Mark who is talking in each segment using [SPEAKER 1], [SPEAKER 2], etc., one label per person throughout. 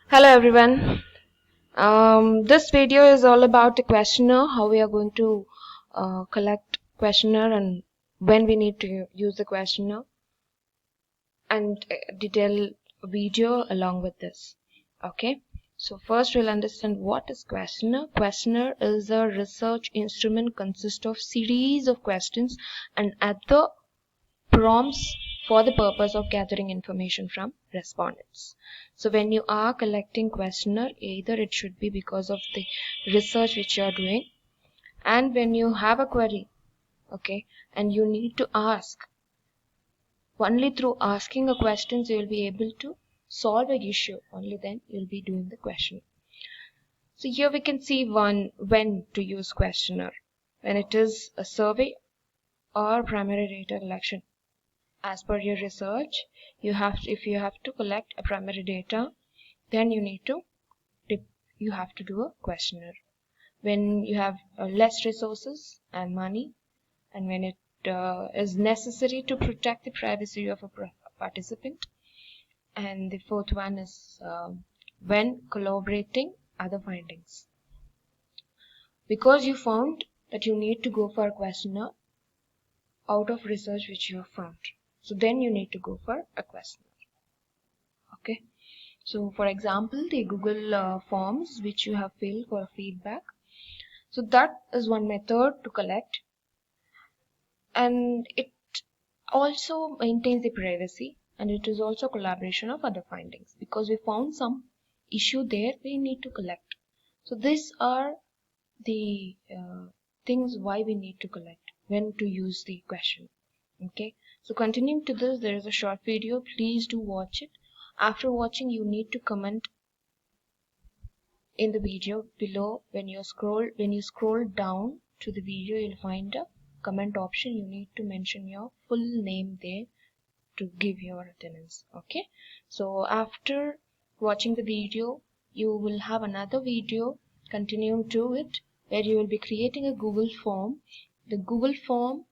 [SPEAKER 1] Hello everyone. This video is all about the questionnaire, how we are going to collect questionnaire and when we need to use the questionnaire, and a detailed video along with this. Okay, so first we'll understand what is questionnaire. Questionnaire is a research instrument consists of series of questions and other prompts for the purpose of gathering information from respondents. So when you are collecting questionnaire, either it should be because of the research which you are doing, and when you have a query, okay, and you need to ask, only through asking a questions you will be able to solve an issue, only then you'll be doing the question. So here we can see when to use questionnaire, when it is a survey or primary data collection. As per your research, if you have to collect a primary data, then you have to do a questionnaire. When you have less resources and money, and when it is necessary to protect the privacy of a participant, and the fourth one is when corroborating other findings. Because you found that you need to go for a questionnaire out of research which you have found. So then you need to go for a questionnaire. Okay. So for example, the Google forms which you have filled for feedback. So that is one method to collect. And it also maintains the privacy, and it is also collaboration of other findings. Because we found some issue there, we need to collect. So these are the things why we need to collect, when to use the question. Okay, so continuing to this, there is a short video, please do watch it. After watching, you need to comment in the video below. When you scroll down to the video, you'll find a comment option. You need to mention your full name there to give your attendance. Okay, so after watching the video, you will have another video continuing to it, where you will be creating a Google form. The Google form,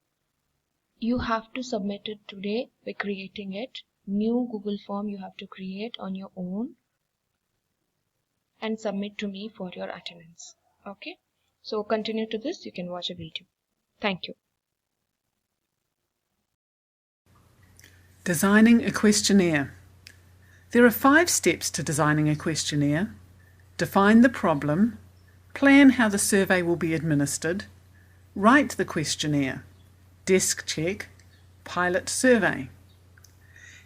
[SPEAKER 1] you have to submit it today by creating it. New Google form you have to create on your own and submit to me for your attendance. Okay, so continue to this, you can watch a video. Thank you.
[SPEAKER 2] Designing a questionnaire. There are 5 steps to designing a questionnaire. Define the problem, plan how the survey will be administered, write the questionnaire, desk check, pilot survey.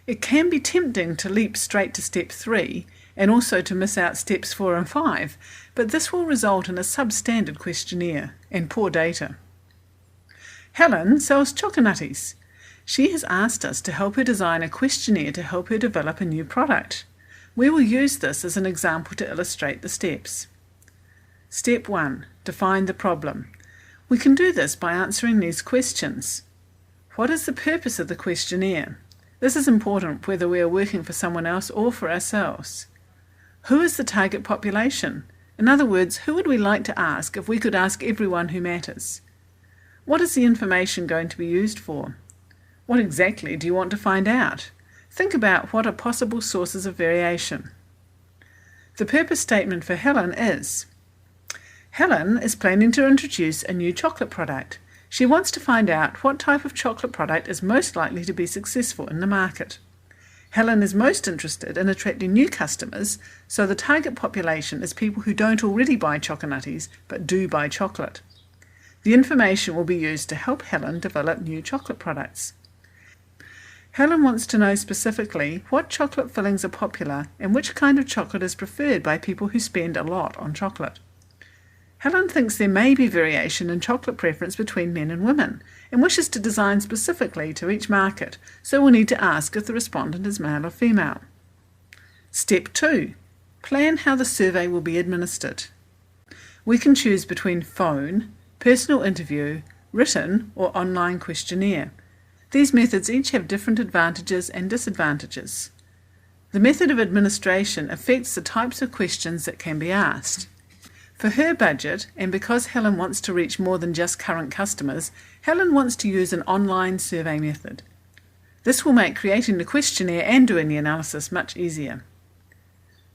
[SPEAKER 2] It can be tempting to leap straight to step 3 and also to miss out steps 4 and 5, but this will result in a substandard questionnaire and poor data. Helen sells choconutties. She has asked us to help her design a questionnaire to help her develop a new product. We will use this as an example to illustrate the steps. Step 1. Define the problem. We can do this by answering these questions. What is the purpose of the questionnaire? This is important whether we are working for someone else or for ourselves. Who is the target population? In other words, who would we like to ask if we could ask everyone who matters? What is the information going to be used for? What exactly do you want to find out? Think about what are possible sources of variation. The purpose statement for Helen is: Helen is planning to introduce a new chocolate product. She wants to find out what type of chocolate product is most likely to be successful in the market. Helen is most interested in attracting new customers, so the target population is people who don't already buy choconutties but do buy chocolate. The information will be used to help Helen develop new chocolate products. Helen wants to know specifically what chocolate fillings are popular and which kind of chocolate is preferred by people who spend a lot on chocolate. Helen thinks there may be variation in chocolate preference between men and women and wishes to design specifically to each market, so we'll need to ask if the respondent is male or female. Step 2. Plan how the survey will be administered. We can choose between phone, personal interview, written or online questionnaire. These methods each have different advantages and disadvantages. The method of administration affects the types of questions that can be asked. For her budget, and because Helen wants to reach more than just current customers, Helen wants to use an online survey method. This will make creating the questionnaire and doing the analysis much easier.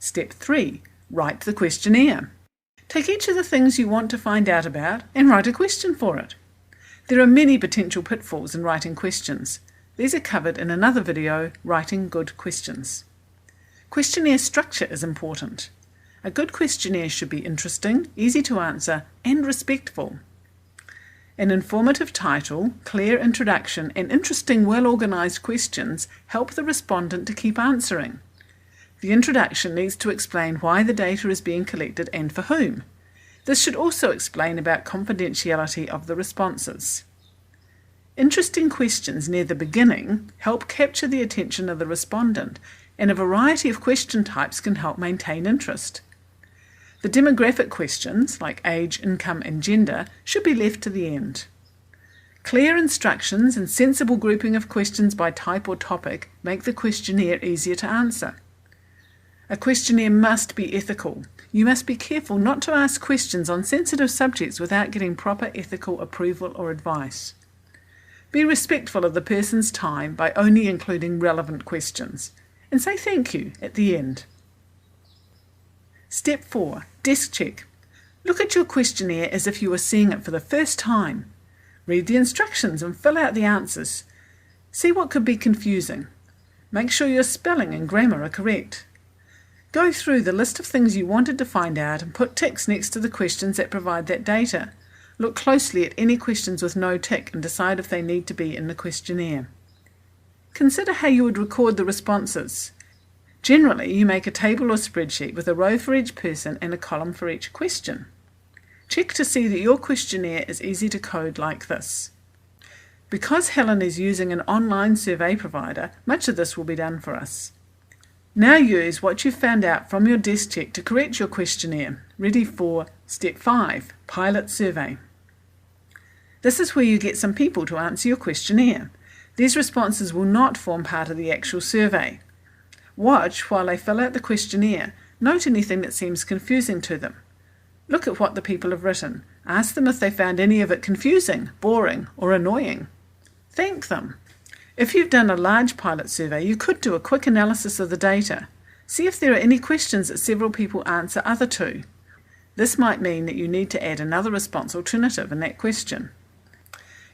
[SPEAKER 2] Step 3. Write the questionnaire. Take each of the things you want to find out about and write a question for it. There are many potential pitfalls in writing questions. These are covered in another video, Writing Good Questions. Questionnaire structure is important. A good questionnaire should be interesting, easy to answer, and respectful. An informative title, clear introduction, and interesting, well-organised questions help the respondent to keep answering. The introduction needs to explain why the data is being collected and for whom. This should also explain about confidentiality of the responses. Interesting questions near the beginning help capture the attention of the respondent, and a variety of question types can help maintain interest. The demographic questions, like age, income, and gender, should be left to the end. Clear instructions and sensible grouping of questions by type or topic make the questionnaire easier to answer. A questionnaire must be ethical. You must be careful not to ask questions on sensitive subjects without getting proper ethical approval or advice. Be respectful of the person's time by only including relevant questions, and say thank you at the end. Step 4. Desk check. Look at your questionnaire as if you were seeing it for the first time. Read the instructions and fill out the answers. See what could be confusing. Make sure your spelling and grammar are correct. Go through the list of things you wanted to find out and put ticks next to the questions that provide that data. Look closely at any questions with no tick and decide if they need to be in the questionnaire. Consider how you would record the responses. Generally, you make a table or spreadsheet with a row for each person and a column for each question. Check to see that your questionnaire is easy to code like this. Because Helen is using an online survey provider, much of this will be done for us. Now use what you found out from your desk check to correct your questionnaire. Ready for Step 5, Pilot Survey. This is where you get some people to answer your questionnaire. These responses will not form part of the actual survey. Watch while they fill out the questionnaire. Note anything that seems confusing to them. Look at what the people have written. Ask them if they found any of it confusing, boring, or annoying. Thank them. If you've done a large pilot survey, you could do a quick analysis of the data. See if there are any questions that several people answer other to. This might mean that you need to add another response alternative in that question.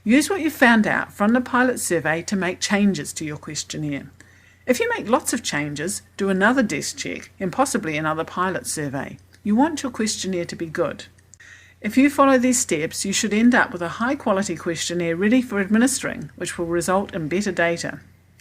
[SPEAKER 2] Use what you found out from the pilot survey to make changes to your questionnaire. If you make lots of changes, do another desk check and possibly another pilot survey. You want your questionnaire to be good. If you follow these steps, you should end up with a high-quality questionnaire ready for administering, which will result in better data.